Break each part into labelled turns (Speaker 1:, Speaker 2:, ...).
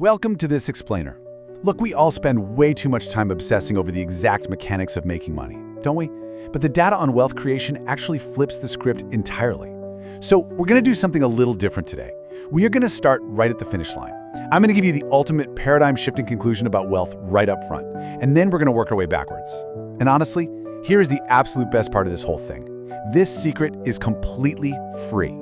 Speaker 1: Welcome to this explainer. Look, we all spend way too much time obsessing over the exact mechanics of making money, don't we? But the data on wealth creation actually flips the script entirely. So we're going to do something a little different today. We are going to start right at the finish line. I'm going to give you the ultimate paradigm-shifting conclusion about wealth right up front, and then we're going to work our way backwards. And honestly, here is the absolute best part of this whole thing. This secret is completely free.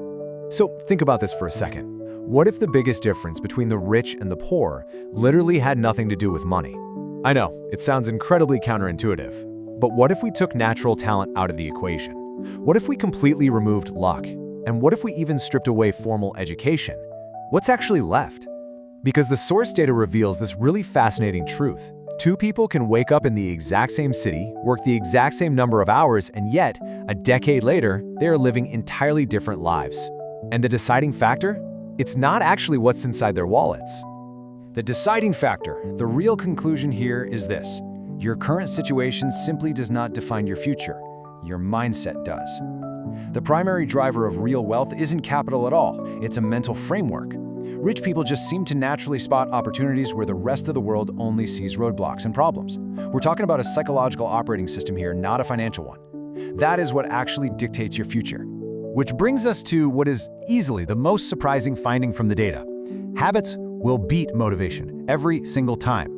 Speaker 2: So think about this for a second. What if the biggest difference between the rich and the poor literally had nothing to do with money? I know, it sounds incredibly counterintuitive, but what if we took natural talent out of the equation? What if we completely removed luck? And what if we even stripped away formal education? What's actually left? Because the source data reveals this really fascinating truth. Two people can wake up in the exact same city, work the exact same number of hours, and yet, a decade later, they are living entirely different lives. And the deciding factor? It's not actually what's inside their wallets.
Speaker 3: The deciding factor, the real conclusion here is this. Your current situation simply does not define your future. Your mindset does. The primary driver of real wealth isn't capital at all. It's a mental framework. Rich people just seem to naturally spot opportunities where the rest of the world only sees roadblocks and problems. We're talking about a psychological operating system here, not a financial one. That is what actually dictates your future. Which brings us to what is easily the most surprising finding from the data. Habits will beat motivation every single time.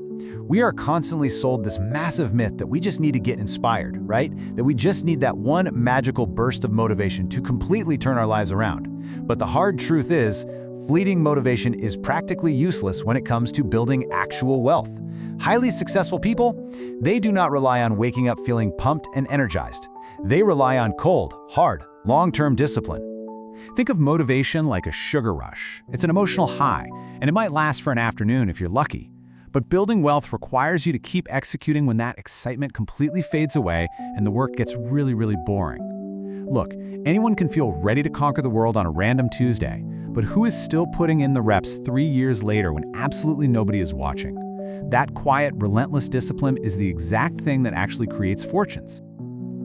Speaker 3: We are constantly sold this massive myth that we just need to get inspired, right? That we just need that one magical burst of motivation to completely turn our lives around. But the hard truth is, fleeting motivation is practically useless when it comes to building actual wealth. Highly successful people, they do not rely on waking up feeling pumped and energized. They rely on cold, hard, long-term discipline.
Speaker 4: Think of motivation like a sugar rush. It's an emotional high, and it might last for an afternoon if you're lucky. But building wealth requires you to keep executing when that excitement completely fades away and the work gets really boring. Look, anyone can feel ready to conquer the world on a random Tuesday, but who is still putting in the reps 3 years later when absolutely nobody is watching? That quiet, relentless discipline is the exact thing that actually creates fortunes.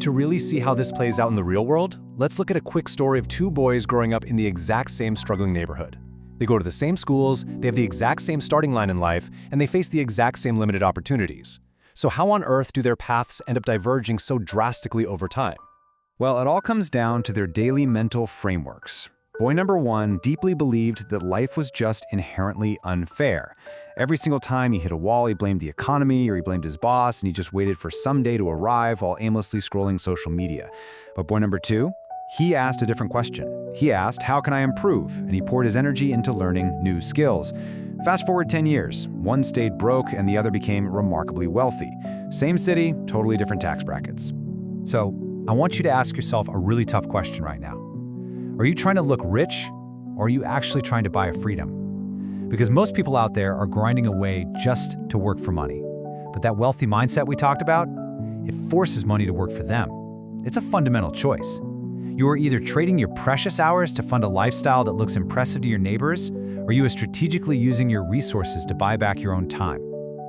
Speaker 2: To really see how this plays out in the real world, let's look at a quick story of two boys growing up in the exact same struggling neighborhood. They go to the same schools, they have the exact same starting line in life, and they face the exact same limited opportunities. So how on earth do their paths end up diverging so drastically over time?
Speaker 3: Well, it all comes down to their daily mental frameworks. Boy number one deeply believed that life was just inherently unfair. Every single time he hit a wall, he blamed the economy or he blamed his boss, and he just waited for someday to arrive while aimlessly scrolling social media. But boy number two, he asked a different question. He asked, how can I improve? And he poured his energy into learning new skills. Fast forward 10 years, one stayed broke and the other became remarkably wealthy. Same city, totally different tax brackets.
Speaker 4: So, I want you to ask yourself a really tough question right now. Are you trying to look rich, or are you actually trying to buy a freedom? Because most people out there are grinding away just to work for money. But that wealthy mindset we talked about, it forces money to work for them. It's a fundamental choice. You are either trading your precious hours to fund a lifestyle that looks impressive to your neighbors, or you are strategically using your resources to buy back your own time.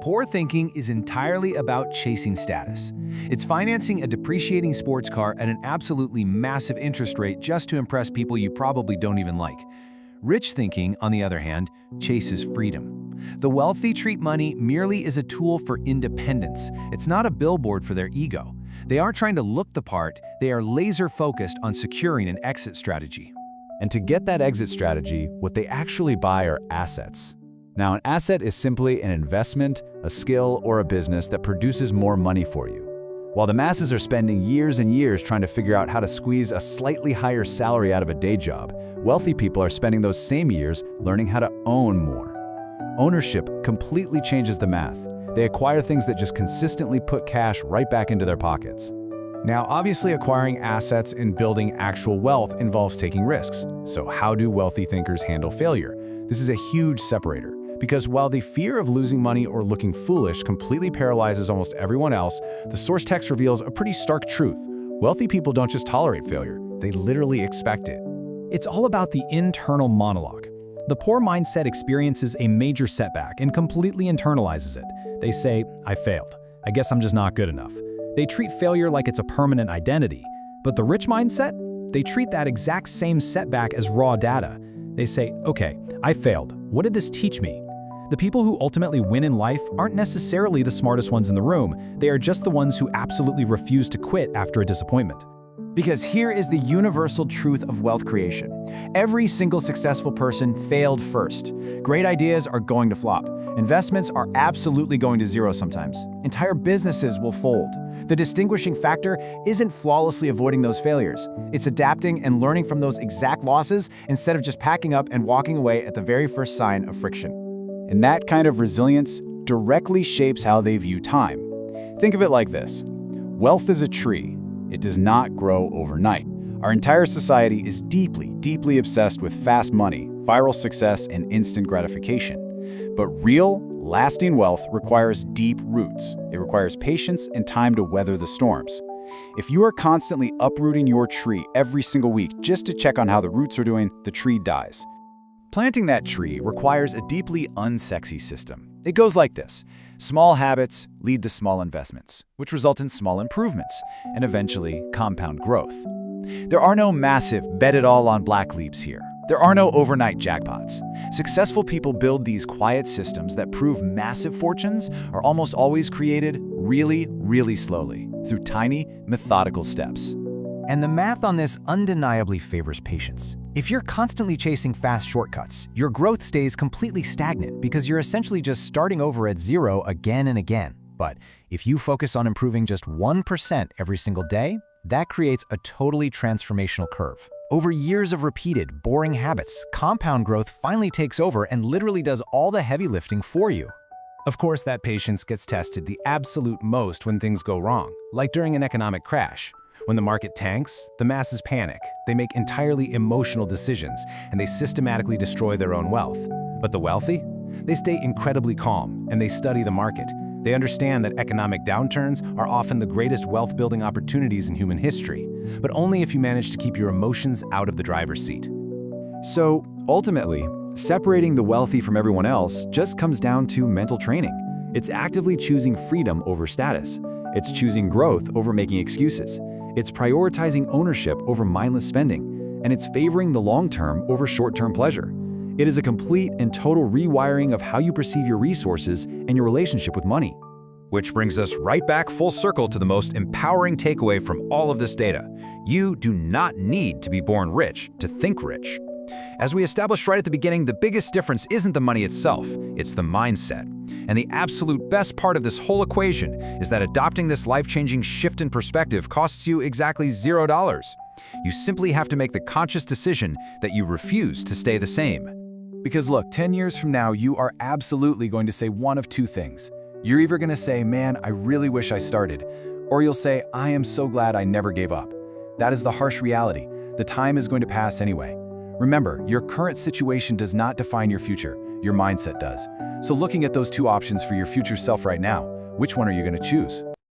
Speaker 4: Poor thinking is entirely about chasing status. It's financing a depreciating sports car at an absolutely massive interest rate just to impress people you probably don't even like. Rich thinking, on the other hand, chases freedom. The wealthy treat money merely as a tool for independence. It's not a billboard for their ego. They aren't trying to look the part, they are laser-focused on securing an exit strategy.
Speaker 1: And to get that exit strategy, what they actually buy are assets. Now, an asset is simply an investment, a skill, or a business that produces more money for you. While the masses are spending years and years trying to figure out how to squeeze a slightly higher salary out of a day job, wealthy people are spending those same years learning how to own more. Ownership completely changes the math. They acquire things that just consistently put cash right back into their pockets. Now, obviously, acquiring assets and building actual wealth involves taking risks. So how do wealthy thinkers handle failure? This is a huge separator. Because while the fear of losing money or looking foolish completely paralyzes almost everyone else, the source text reveals a pretty stark truth. Wealthy people don't just tolerate failure, they literally expect it.
Speaker 4: It's all about the internal monologue. The poor mindset experiences a major setback and completely internalizes it. They say, I failed. I guess I'm just not good enough. They treat failure like it's a permanent identity. But the rich mindset? They treat that exact same setback as raw data. They say, okay, I failed. What did this teach me? The people who ultimately win in life aren't necessarily the smartest ones in the room, they are just the ones who absolutely refuse to quit after a disappointment.
Speaker 3: Because here is the universal truth of wealth creation. Every single successful person failed first. Great ideas are going to flop. Investments are absolutely going to zero sometimes. Entire businesses will fold. The distinguishing factor isn't flawlessly avoiding those failures. It's adapting and learning from those exact losses instead of just packing up and walking away at the very first sign of friction.
Speaker 1: And that kind of resilience directly shapes how they view time. Think of it like this. Wealth is a tree. It does not grow overnight. Our entire society is deeply, deeply obsessed with fast money, viral success, and instant gratification. But real, lasting wealth requires deep roots. It requires patience and time to weather the storms. If you are constantly uprooting your tree every single week just to check on how the roots are doing, the tree dies. Planting that tree requires a deeply unsexy system. It goes like this. Small habits lead to small investments, which result in small improvements and eventually compound growth. There are no massive bet-it-all-on-black leaps here. There are no overnight jackpots. Successful people build these quiet systems that prove massive fortunes are almost always created really, really slowly through tiny, methodical steps.
Speaker 3: And the math on this undeniably favors patience. If you're constantly chasing fast shortcuts, your growth stays completely stagnant because you're essentially just starting over at zero again and again. But if you focus on improving just 1% every single day, that creates a totally transformational curve. Over years of repeated, boring habits, compound growth finally takes over and literally does all the heavy lifting for you.
Speaker 4: Of course, that patience gets tested the absolute most when things go wrong, like during an economic crash. When the market tanks, the masses panic. They make entirely emotional decisions, and they systematically destroy their own wealth. But the wealthy? They stay incredibly calm, and they study the market. They understand that economic downturns are often the greatest wealth-building opportunities in human history, but only if you manage to keep your emotions out of the driver's seat.
Speaker 1: So, ultimately, separating the wealthy from everyone else just comes down to mental training. It's actively choosing freedom over status. It's choosing growth over making excuses. It's prioritizing ownership over mindless spending, and it's favoring the long-term over short-term pleasure. It is a complete and total rewiring of how you perceive your resources and your relationship with money.
Speaker 4: Which brings us right back full circle to the most empowering takeaway from all of this data. You do not need to be born rich to think rich. As we established right at the beginning, the biggest difference isn't the money itself, it's the mindset. And the absolute best part of this whole equation is that adopting this life-changing shift in perspective costs you exactly $0. You simply have to make the conscious decision that you refuse to stay the same.
Speaker 1: Because look, 10 years from now, you are absolutely going to say one of two things. You're either going to say, man, I really wish I started, or you'll say, I am so glad I never gave up. That is the harsh reality. The time is going to pass anyway. Remember, your current situation does not define your future. Your mindset does. So looking at those two options for your future self right now, which one are you going to choose?